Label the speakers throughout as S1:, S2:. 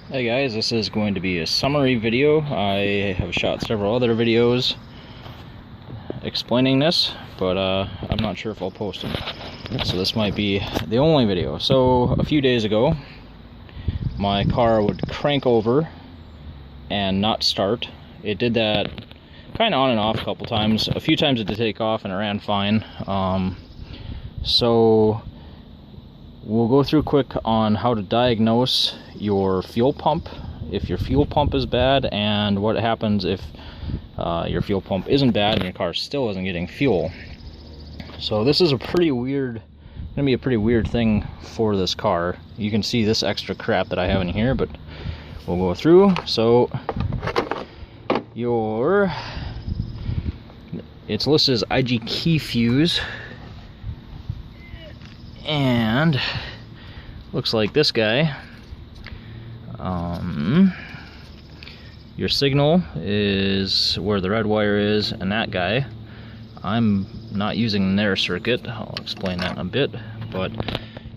S1: Hey guys, this is going to be a summary video. I have shot several other videos explaining this, but I'm not sure if I'll post them. So this might be the only video. So a few days ago, my car would crank over and not start. It did that kind of on and off a couple times. A few times it did take off and it ran fine. So we'll go through quick on how to diagnose your fuel pump, if your fuel pump is bad, and what happens if your fuel pump isn't bad and your car still isn't getting fuel. So this is gonna be a pretty weird thing for this car. You can see this extra crap that I have in here, but we'll go through. So it's listed as IG key fuse, and looks like this guy. Your signal is where the red wire is, and that guy, I'm not using their circuit. I'll explain that in a bit. But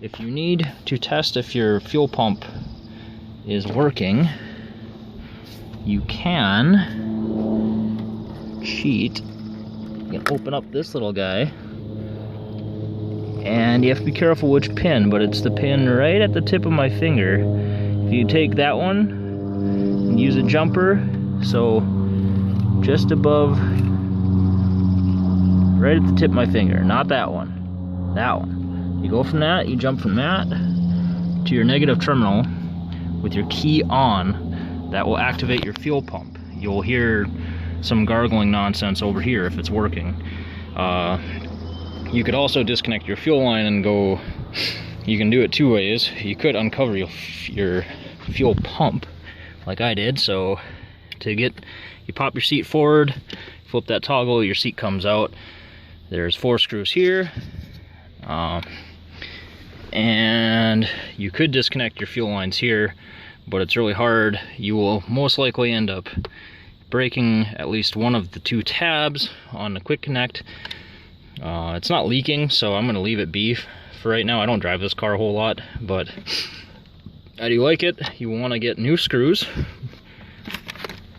S1: if you need to test if your fuel pump is working, you can cheat. You can open up this little guy, and you have to be careful which pin, but it's the pin right at the tip of my finger. If you take that one and use a jumper, so just above, right at the tip of my finger, not that one, that one. You go from that, you jump from that to your negative terminal with your key on. That will activate your fuel pump. You'll hear some gargling nonsense over here if it's working. You could also disconnect your fuel line and go, you can do it two ways. You could uncover your fuel pump like I did. So you pop your seat forward, flip that toggle, your seat comes out. There's 4 screws here. And you could disconnect your fuel lines here, but it's really hard. You will most likely end up breaking at least one of the 2 tabs on the quick connect. It's not leaking, so I'm gonna leave it be for right now. I don't drive this car a whole lot, but I do like it. You want to get new screws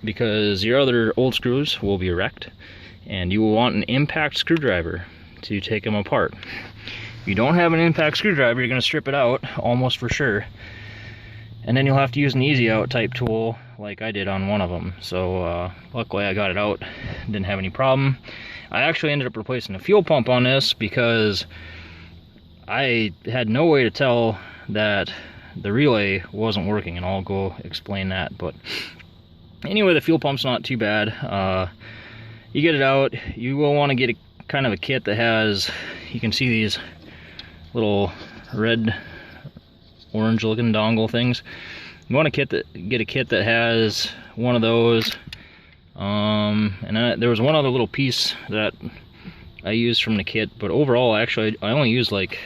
S1: because your other old screws will be wrecked, and you will want an impact screwdriver to take them apart. If you don't have an impact screwdriver, you're gonna strip it out almost for sure, and then you'll have to use an easy out type tool like I did on one of them. So luckily I got it out, didn't have any problem. I actually ended up replacing the fuel pump on this because I had no way to tell that the relay wasn't working, and I'll go explain that. But anyway, the fuel pump's not too bad. You get it out, you will want to get kind of a kit that has, you can see these little red orange looking dongle things. You want to get a kit that has one of those. And there was one other little piece that I used from the kit, but overall actually I only used like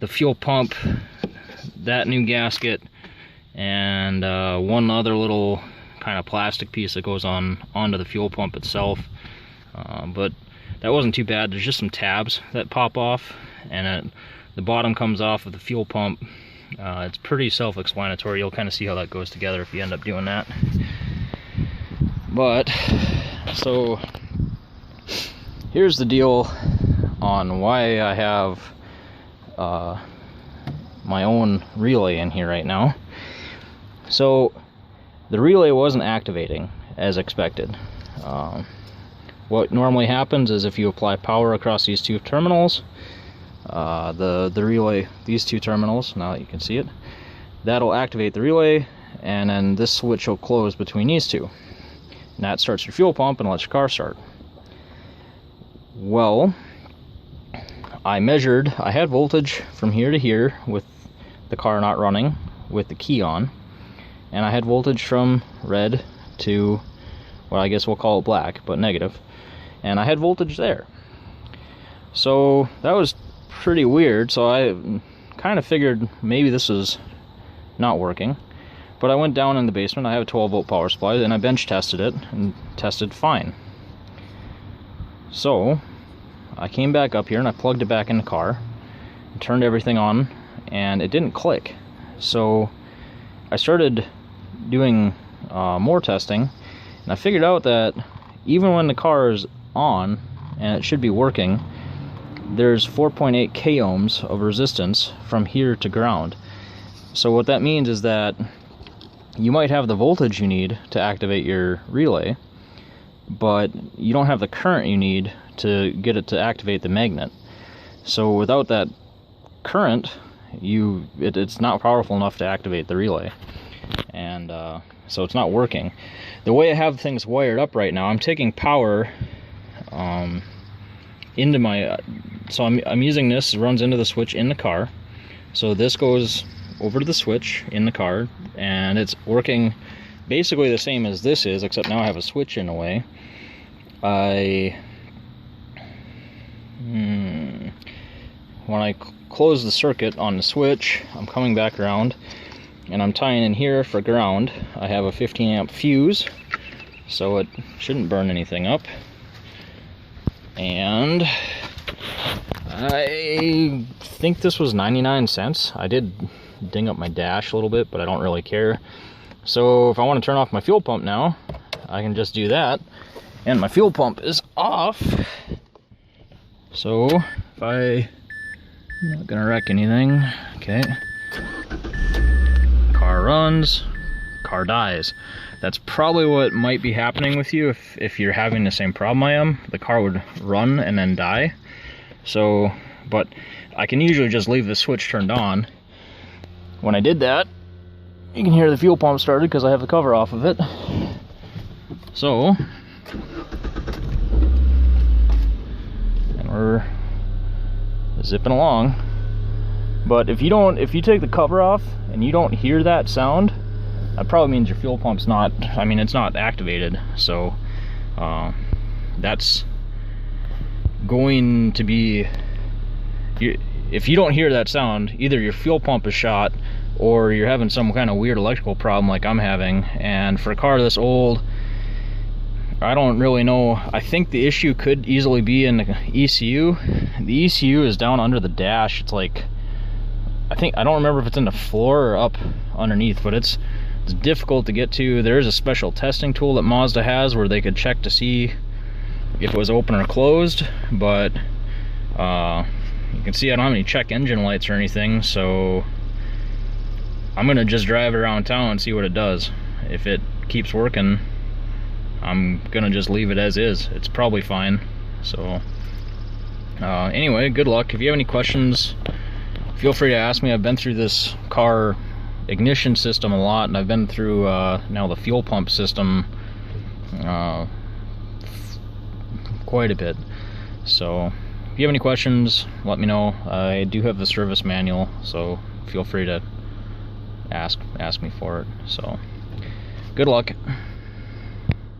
S1: the fuel pump, that new gasket, and one other little kind of plastic piece that goes onto the fuel pump itself. But that wasn't too bad. There's just some tabs that pop off, and the bottom comes off of the fuel pump. It's pretty self-explanatory. You'll kind of see how that goes together if you end up doing that. But so here's the deal on why I have my own relay in here right now. So the relay wasn't activating as expected. What normally happens is if you apply power across these 2 terminals, the relay, these 2 terminals, now that you can see it, that'll activate the relay, and then this switch will close between these 2. And that starts your fuel pump and lets your car start. Well, I had voltage from here to here with the car not running with the key on, and I had voltage from red to, well, I guess we'll call it black, but negative, and I had voltage there. So that was pretty weird. So I kind of figured maybe this is not working. But I went down in the basement. I have a 12-volt power supply, and I bench tested it and tested fine. So I came back up here and I plugged it back in the car, turned everything on, and it didn't click. So I started doing more testing, and I figured out that even when the car is on and it should be working, there's 4.8 k ohms of resistance from here to ground. So what that means is that you might have the voltage you need to activate your relay, but you don't have the current you need to get it to activate the magnet. So without that current, it's not powerful enough to activate the relay, and so it's not working. The way I have things wired up right now, I'm taking power into my so I'm using this, it runs into the switch in the car, so this goes over to the switch in the car, and it's working basically the same as this is, except now I have a switch in the way. When I close the circuit on the switch, I'm coming back around and I'm tying in here for ground. I have a 15 amp fuse, so it shouldn't burn anything up. And I think this was 99 cents. I did ding up my dash a little bit, but I don't really care. So if I want to turn off my fuel pump now, I can just do that. And my fuel pump is off. So if I'm not gonna wreck anything, okay. Car runs, car dies. That's probably what might be happening with you if you're having the same problem I am. The car would run and then die. So, but I can usually just leave the switch turned on. When I did that, you can hear the fuel pump started because I have the cover off of it. So, and we're zipping along. But if you take the cover off and you don't hear that sound, that probably means your fuel pump's not, it's not activated. So that's going to be, if you don't hear that sound, either your fuel pump is shot or you're having some kind of weird electrical problem like I'm having. And for a car this old, I don't really know. I think the issue could easily be in the ECU. The ECU is down under the dash. It's like, I don't remember if it's in the floor or up underneath, but it's difficult to get to. There is a special testing tool that Mazda has where they could check to see if it was open or closed, but you can see I don't have any check engine lights or anything, so I'm gonna just drive it around town and see what it does. If it keeps working, I'm gonna just leave it as is. It's probably fine. So anyway, good luck. If you have any questions, feel free to ask me. I've been through this car ignition system a lot, and I've been through now the fuel pump system quite a bit. So if you have any questions, let me know. I do have the service manual, so feel free to ask me for it. So good luck.